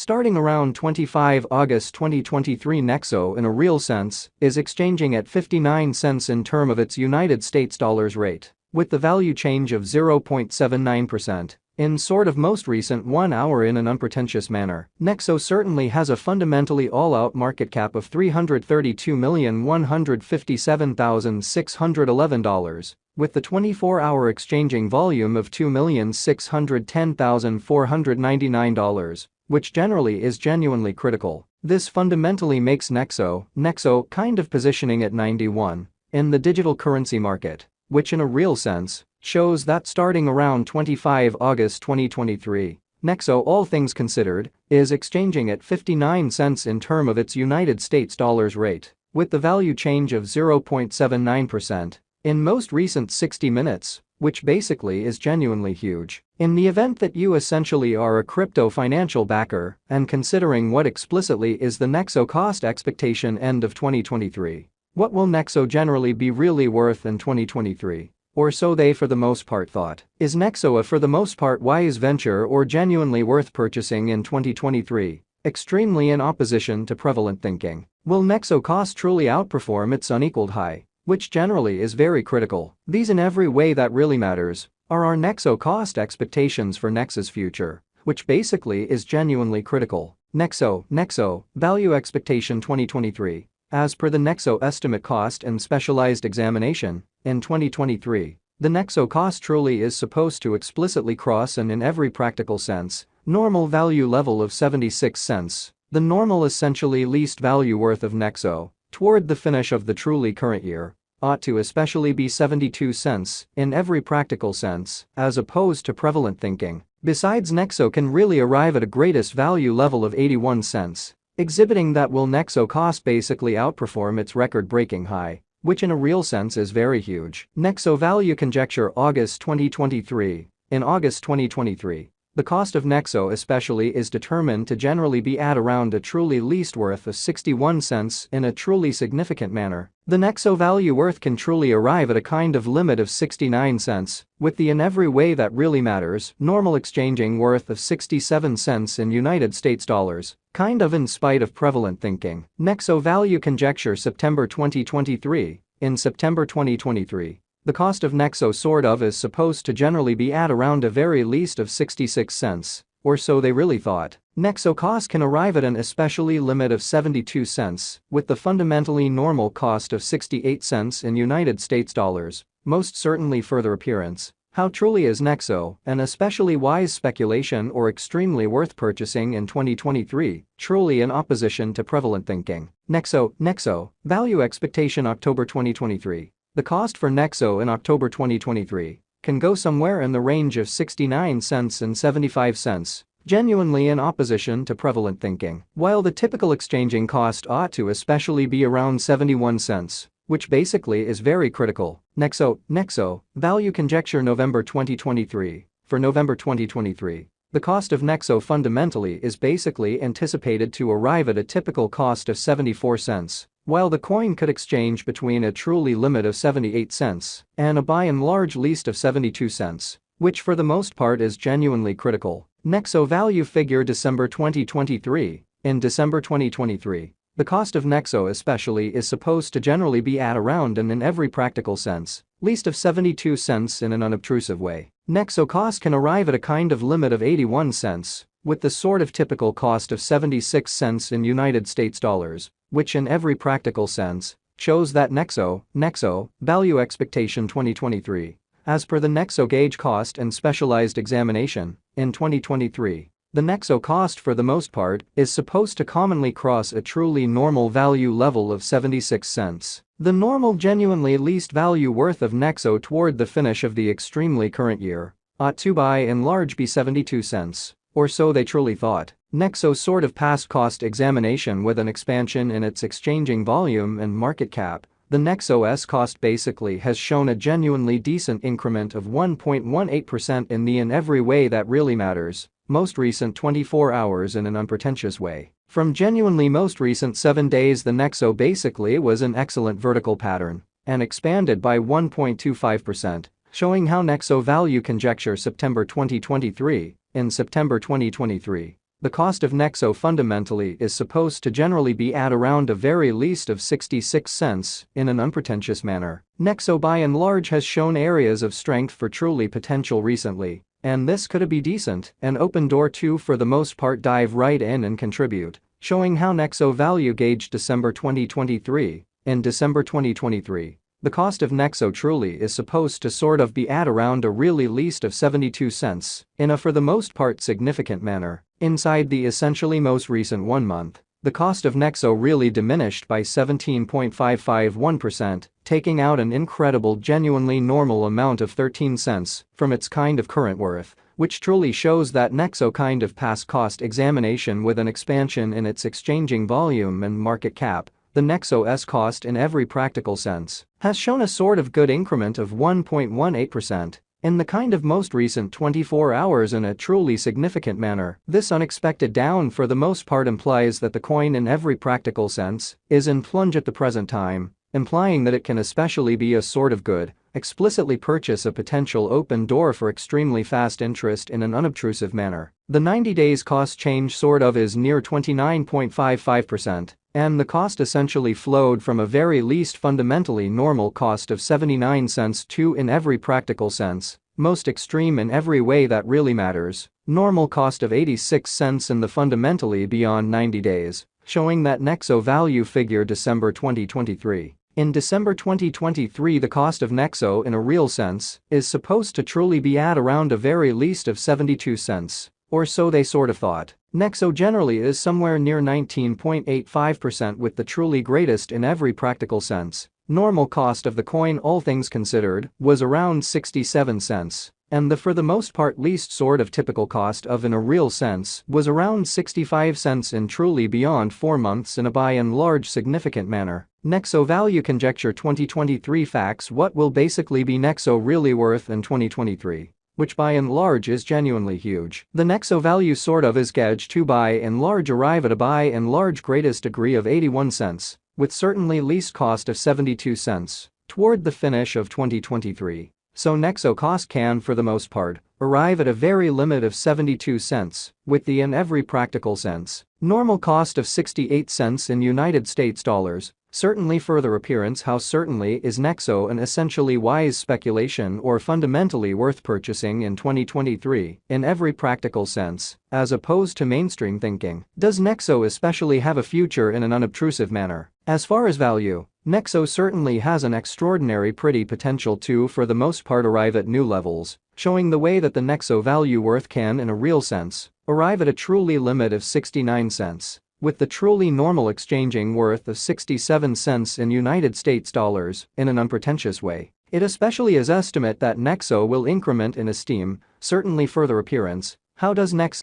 Starting around 25 August 2023, Nexo in a real sense is exchanging at 59 cents in term of its United States dollars rate, with the value change of 0.79%. In sort of most recent 1 hour in an unpretentious manner, Nexo certainly has a fundamentally all-out market cap of $332,157,611, with the 24-hour exchanging volume of $2,610,499, which generally is genuinely critical. This fundamentally makes Nexo kind of positioning at 91 in the digital currency market, which in a real sense shows that starting around 25 August 2023, Nexo, all things considered, is exchanging at 59 cents in term of its United States dollars rate, with the value change of 0.79% in most recent 60 minutes, which basically is genuinely huge. In the event that you essentially are a crypto financial backer and considering what explicitly is the Nexo cost expectation end of 2023, what will Nexo generally be really worth in 2023? Or so they for the most part thought. Is Nexo a for the most part wise venture or genuinely worth purchasing in 2023? Extremely in opposition to prevalent thinking. Will Nexo cost truly outperform its unequaled high, which generally is very critical? These in every way that really matters are our Nexo cost expectations for Nexo's future, which basically is genuinely critical. Nexo value expectation 2023. As per the Nexo estimate cost and specialized examination, in 2023, the Nexo cost truly is supposed to explicitly cross and in every practical sense, normal value level of 76 cents, the normal essentially least value worth of Nexo, toward the finish of the truly current year, ought to especially be 72 cents in every practical sense, as opposed to prevalent thinking. Besides, Nexo can really arrive at a greatest value level of 81 cents. Exhibiting that will Nexo cost basically outperform its record-breaking high, which in a real sense is very huge. Nexo value conjecture August 2023. In August 2023, the cost of Nexo especially is determined to generally be at around a truly least worth of 61 cents in a truly significant manner. The Nexo value worth can truly arrive at a kind of limit of 69 cents, with the in every way that really matters normal exchanging worth of 67 cents in United States dollars, kind of in spite of prevalent thinking. Nexo value conjecture September 2023. In September 2023, the cost of Nexo sort of is supposed to generally be at around a very least of 66 cents, or so they really thought. Nexo cost can arrive at an especially limit of 72 cents, with the fundamentally normal cost of 68 cents in United States dollars, most certainly further appearance. How truly is Nexo an especially wise speculation or extremely worth purchasing in 2023, truly in opposition to prevalent thinking? Nexo value expectation October 2023. The cost for Nexo in October 2023 can go somewhere in the range of 69 cents and 75 cents, genuinely in opposition to prevalent thinking. While the typical exchanging cost ought to especially be around 71 cents, which basically is very critical. Nexo value conjecture November 2023. For November 2023, the cost of Nexo fundamentally is basically anticipated to arrive at a typical cost of 74 cents. While the coin could exchange between a truly limit of 78 cents and a by and large least of 72 cents, which for the most part is genuinely critical. Nexo value figure December 2023. In December 2023, the cost of Nexo especially is supposed to generally be at around and in every practical sense, least of 72 cents in an unobtrusive way. Nexo cost can arrive at a kind of limit of 81 cents, with the sort of typical cost of 76 cents in United States dollars, which in every practical sense shows that Nexo value expectation 2023. As per the Nexo gauge cost and specialized examination, in 2023, the Nexo cost for the most part is supposed to commonly cross a truly normal value level of 76 cents. The normal genuinely least value worth of Nexo toward the finish of the extremely current year ought to by and large be 72 cents, or so they truly thought. Nexo sort of past cost examination with an expansion in its exchanging volume and market cap, the Nexo's cost basically has shown a genuinely decent increment of 1.18% in the in every way that really matters, most recent 24 hours in an unpretentious way. From genuinely most recent 7 days, the Nexo basically was an excellent vertical pattern and expanded by 1.25%, showing how Nexo value conjecture September 2023. In September 2023, the cost of Nexo fundamentally is supposed to generally be at around a very least of 66 cents in an unpretentious manner. Nexo by and large has shown areas of strength for truly potential recently, and this could be decent, an open door to for the most part dive right in and contribute, showing how Nexo value gauged December 2023. In December 2023, the cost of Nexo truly is supposed to sort of be at around a really least of 72 cents in a for the most part significant manner. Inside the essentially most recent 1 month, the cost of Nexo really diminished by 17.551%, taking out an incredible genuinely normal amount of 13 cents from its kind of current worth, which truly shows that Nexo kind of past cost examination with an expansion in its exchanging volume and market cap. The Nexo's cost in every practical sense has shown a sort of good increment of 1.18% in the kind of most recent 24 hours in a truly significant manner. This unexpected down for the most part implies that the coin in every practical sense is in plunge at the present time, implying that it can especially be a sort of good, explicitly purchase a potential open door for extremely fast interest in an unobtrusive manner. The 90 days cost change sort of is near 29.55%. And the cost essentially flowed from a very least fundamentally normal cost of 79 cents to in every practical sense, most extreme in every way that really matters, normal cost of 86 cents in the fundamentally beyond 90 days, showing that Nexo value figure December 2023. In December 2023 the cost of Nexo in a real sense is supposed to truly be at around a very least of 72 cents. Or so they sort of thought. Nexo generally is somewhere near 19.85% with the truly greatest in every practical sense. Normal cost of the coin all things considered was around 67 cents. And the for the most part least sort of typical cost of in a real sense was around 65 cents in truly beyond 4 months in a by and large significant manner. Nexo value conjecture 2023 facts. What will basically be Nexo really worth in 2023? Which by and large is genuinely huge. The Nexo value sort of is gauged to by and large arrive at a by and large greatest degree of 81 cents, with certainly least cost of 72 cents, toward the finish of 2023. So Nexo cost can for the most part arrive at a very limit of 72 cents, with the in every practical sense normal cost of 68 cents in United States dollars. Certainly further appearance. How certainly is Nexo an essentially wise speculation or fundamentally worth purchasing in 2023 in every practical sense, as opposed to mainstream thinking? Does Nexo especially have a future in an unobtrusive manner? As far as value, Nexo certainly has an extraordinary pretty potential to for the most part arrive at new levels, showing the way that the Nexo value worth can in a real sense arrive at a truly limit of 69 cents. With the truly normal exchanging worth of 67 cents in United States dollars in an unpretentious way. It especially is estimate that Nexo will increment in esteem, certainly further appearance. How does Nexo